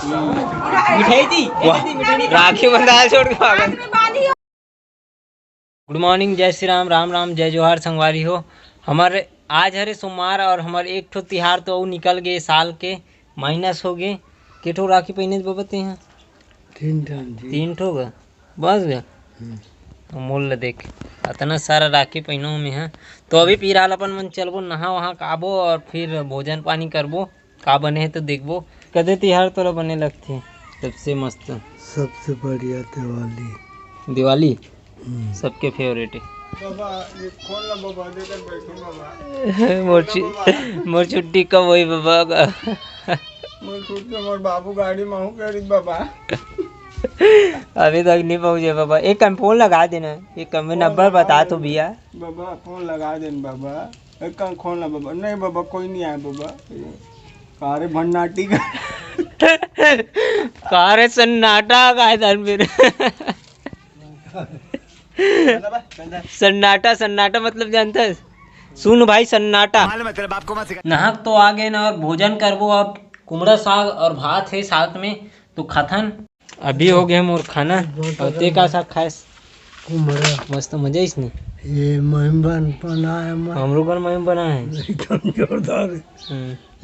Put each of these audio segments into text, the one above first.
मिठाई थी राखी बंधा छोड़ के आ गए। गुड मॉर्निंग, जय श्री राम, राम राम, जय जोहार संगवारी हो। हमारे आज हरे सोमवार और हमारे एक ठो तिहार तो निकल गए, साल के माइनस हो गए। के ठो राखी पहने बबते हैं? तीन ठो गा बस गया। मोल देख इतना सारा राखी पहनो में है। तो अभी फिलहाल अपन मन चलबो नहा वहाँ काबो और फिर भोजन पानी करबो। का बने है तो देखबो। कदे तिहार तोरा बने लगते सबसे मस्त? सबसे बढ़िया दिवाली। दिवाली सबके फेवरेट है। मोर छुट्टी कब हुई बाबा? मोर बाबू गाड़ी में हूँ करी बाबा। अभी तक नहीं पहुँचे बाबा। एक कम फोन लगा देना, एक कम नंबर बता तो भैया। बाबा फोन लगा देना बाबा। एक कम खोलना बाबा। नहीं बाबा कोई नहीं आया बाबा। कारे भन्नाटी का कारे सन्नाटा का फिर सन्नाटा सन्नाटा मतलब जानता है? सुन भाई सन्नाटा मतलब आपको मत सिखा। नहाक तो आ गए ना और भोजन करबो। अब कुमड़ा साग और भात है साथ में तो खाथन। अभी हो गए मोर खाना। और ते का साग खाए? कुमड़ा मस्त मजा इसने। ये मेहमान बना है। हमरो घर में बना है एकदम जोरदार,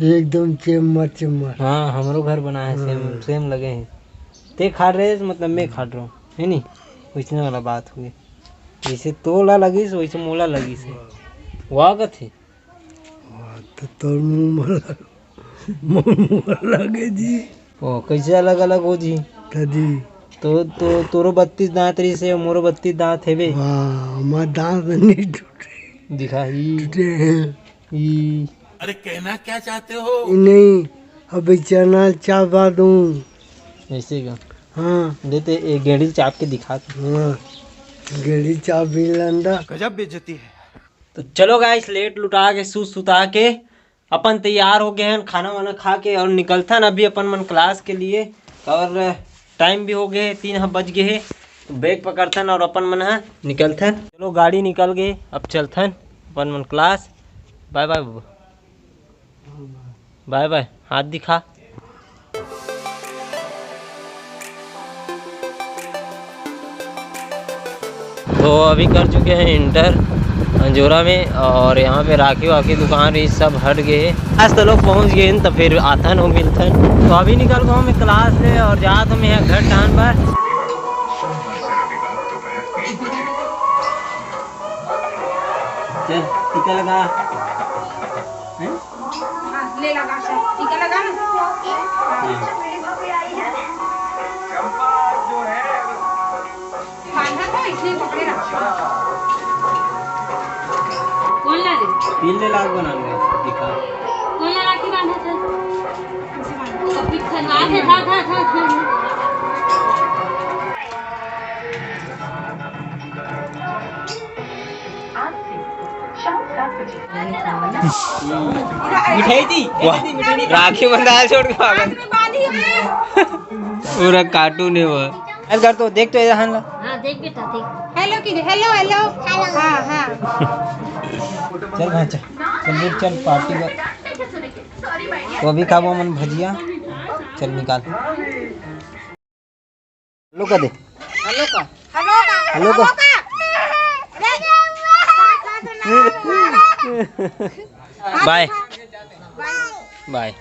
एकदम चम्मच। हाँ हमरो घर बना है, सेम सेम लगे हैं। ते खा रहे मतलब मैं खा रहा हूँ है नहीं, वैसने वाला बात हुई। जैसे तोला लगी वैसे मोला लगी से वाह थे। तो तोर मुँह लगे जी। ओ कैसे अलग अलग हो जी? तदी तो तोरो 32 दांत रही से मोरो 32 दांत है बे। हमारे दांत नहीं टूटे। दिखा टूटे हैं। अरे कहना क्या चाहते हो? नहीं अभी चना चापा दूँ ऐसे का? हाँ देते एक गेड़ी चाप के दिखा। हाँ गेड़ी चाप भी लंदा। गजब बेइज्जती है। तो चलो गाइस, लेट लुटा के सुता के अपन तैयार हो गए हैं खाना वाना खा के और निकलथन अभी अपन मन क्लास के लिए। और टाइम भी हो गए 3 बज गए है। तो बैग पकड़थन और अपन मन है निकलथन। चलो गाड़ी निकल गए, अब चलथन अपन मन क्लास। बाय बाय बाबा, बाय बाय, हाथ दिखा। तो अभी कर चुके हैं इंटर अंजोरा में और यहाँ पे राखी वाखी दुकान ये सब हट गए। आज तो लोग पहुँच गए तो फिर आथन हो मिलथन। तो अभी निकल गया मैं क्लास से और जा तो मैं यहाँ घर टान पर। चल टीका लगा। ले लगा टीका लगा ना। कौन ला दे? पीले लाग बनाऊंगा दिखा। कौन ला राखी बांधा था? कभी खनवा थे था। मिठाई थी राखी बंधा छोड़ के आ गए। पूरा कार्टून है वो। कर तो देख तो यहाँ ला। हाँ देख बेटा देख। हेलो की हेलो हेलो। हाँ हाँ चल भाई चल चल पार्टी कर। तो अभी खाबो मन भजिया। चल निकाल। हेलो का दे। हेलो का हेलो का बाय बाय।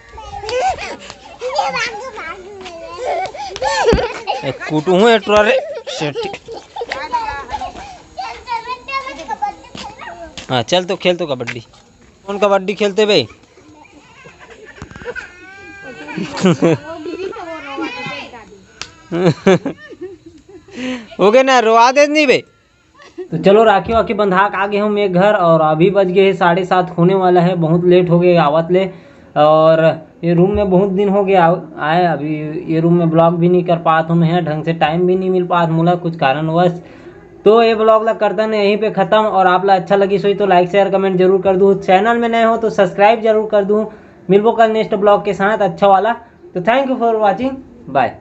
कूटू हूँ रे। हाँ चल तो खेल तो कबड्डी। कौन कबड्डी खेलते भाई? हो गए ना, रोआ दे नहीं भाई। तो चलो राखी वाखी बंधा के आ गए हम एक घर और अभी बज गए 7:30 होने वाला है। बहुत लेट हो गए आवत ले। और ये रूम में बहुत दिन हो गया आए, अभी ये रूम में ब्लॉग भी नहीं कर पात हूँ मैं, ढंग से टाइम भी नहीं मिल पात मुला कुछ कारणवश। तो ये ब्लॉग ला करता नहीं यहीं पे ख़त्म। और आप ला अच्छा लगी सोई तो लाइक शेयर कमेंट जरूर कर दूँ। चैनल में नए हो तो सब्सक्राइब जरूर कर दूँ। मिलबो कल नेक्स्ट ब्लॉग के साथ अच्छा वाला। तो thank you for watching, bye.